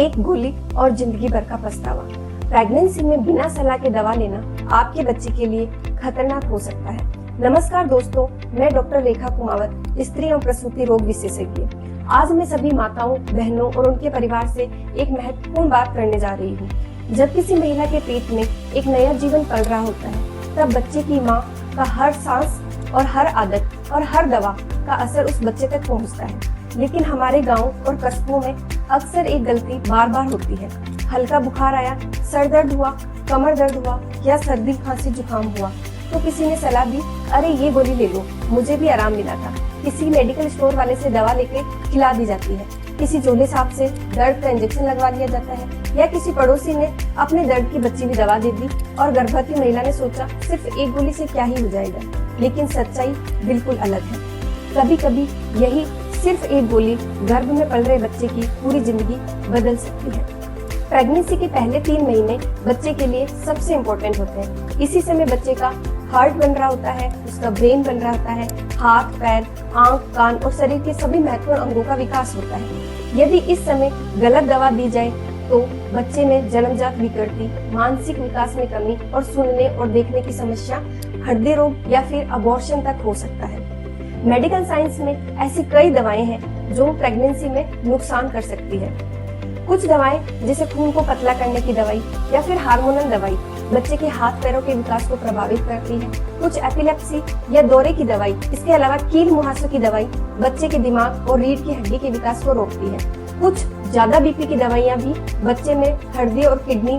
एक गोली और जिंदगी भर का पछतावा। प्रेगनेंसी में बिना सलाह के दवा लेना आपके बच्चे के लिए खतरनाक हो सकता है। नमस्कार दोस्तों, मैं डॉक्टर रेखा कुमावत, स्त्री एवं प्रसूति रोग विशेषज्ञ। आज मैं सभी माताओं, बहनों और उनके परिवार से एक महत्वपूर्ण बात करने जा रही हूँ। जब किसी महिला के पेट में एक नया जीवन पल रहा होता है, तब बच्चे की माँ का हर सांस और हर आदत और हर दवा का असर उस बच्चे तक पहुँचता है। लेकिन हमारे गाँव और कस्बों में अक्सर एक गलती बार बार होती है। हल्का बुखार आया, सर दर्द हुआ, कमर दर्द हुआ या सर्दी खांसी जुकाम हुआ तो किसी ने सलाह दी, अरे ये गोली ले लो, मुझे भी आराम मिला था। किसी मेडिकल स्टोर वाले से दवा लेके खिला दी जाती है। किसी झोले साहब से दर्द का इंजेक्शन लगवा लिया जाता है या किसी पड़ोसी ने अपने दर्द की बच्ची भी दवा दे दी और गर्भवती महिला ने सोचा सिर्फ एक गोली से क्या ही हो जाएगा। लेकिन सच्चाई बिल्कुल अलग है। कभी कभी यही सिर्फ एक गोली गर्भ में पल रहे बच्चे की पूरी जिंदगी बदल सकती है। प्रेगनेंसी के पहले 3 महीने बच्चे के लिए सबसे इम्पोर्टेंट होते हैं। इसी समय बच्चे का हार्ट बन रहा होता है, उसका ब्रेन बन रहा होता है, हाथ, पैर, आंख, कान और शरीर के सभी महत्वपूर्ण अंगों का विकास होता है। यदि इस समय गलत दवा दी जाए तो बच्चे में जन्मजात विकृति, मानसिक विकास में कमी और सुनने और देखने की समस्या, हृदय रोग या फिर अबॉर्शन तक हो सकता है। मेडिकल साइंस में ऐसी कई दवाएं हैं जो प्रेगनेंसी में नुकसान कर सकती है। कुछ दवाएं जैसे खून को पतला करने की दवाई या फिर हार्मोनल दवाई बच्चे के हाथ पैरों के विकास को प्रभावित करती है। कुछ एपिलेप्सी या दौरे की दवाई, इसके अलावा कील मुहासों की दवाई बच्चे के दिमाग और रीढ़ की हड्डी के विकास को रोकती है। कुछ ज्यादा बीपी की दवाइयां भी बच्चे में हृदय और किडनी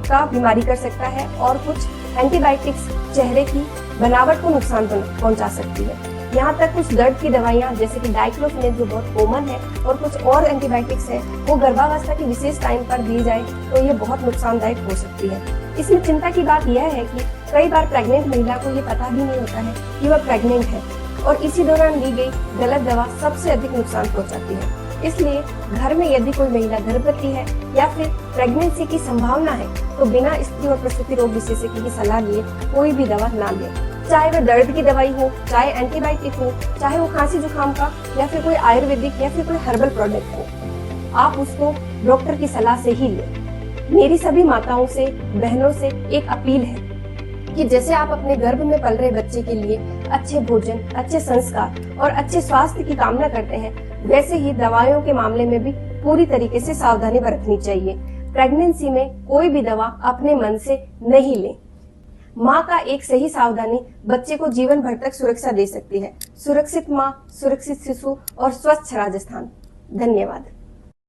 का बीमारी कर सकता है और कुछ एंटीबायोटिक्स चेहरे की बनावट को नुकसान पहुंचा सकती है। यहाँ तक कुछ दर्द की दवाइयाँ जैसे कि डाइक्लोफिनेक जो बहुत कॉमन है और कुछ और एंटीबायोटिक्स है, वो गर्भावस्था की विशेष टाइम पर दी जाए तो ये बहुत नुकसानदायक हो सकती है। इसमें चिंता की बात यह है कि कई बार प्रेग्नेंट महिला को ये पता भी नहीं होता है कि वह प्रेग्नेंट है और इसी दौरान ली गई गलत दवा सबसे अधिक नुकसान पहुँचाती है। इसलिए घर में यदि कोई महिला गर्भवती है या फिर प्रेगनेंसी की संभावना है तो बिना स्त्री और प्रसूति रोग विशेषज्ञ की सलाह लिए कोई भी दवा ना ले, चाहे वह दर्द की दवाई हो, चाहे एंटीबायोटिक हो, चाहे वो खांसी जुकाम का या फिर कोई आयुर्वेदिक या फिर कोई हर्बल प्रोडक्ट हो। आप उसको डॉक्टर की सलाह से ही लें। मेरी सभी माताओं से, बहनों से एक अपील है कि जैसे आप अपने गर्भ में पल रहे बच्चे के लिए अच्छे भोजन, अच्छे संस्कार और अच्छे स्वास्थ्य की कामना करते हैं, वैसे ही दवाइयों के मामले में भी पूरी तरीके से सावधानी बरतनी चाहिए। प्रेगनेंसी में कोई भी दवा अपने मन से नहीं लें। माँ का एक सही सावधानी बच्चे को जीवन भर तक सुरक्षा दे सकती है। सुरक्षित माँ, सुरक्षित शिशु और स्वस्थ राजस्थान। धन्यवाद।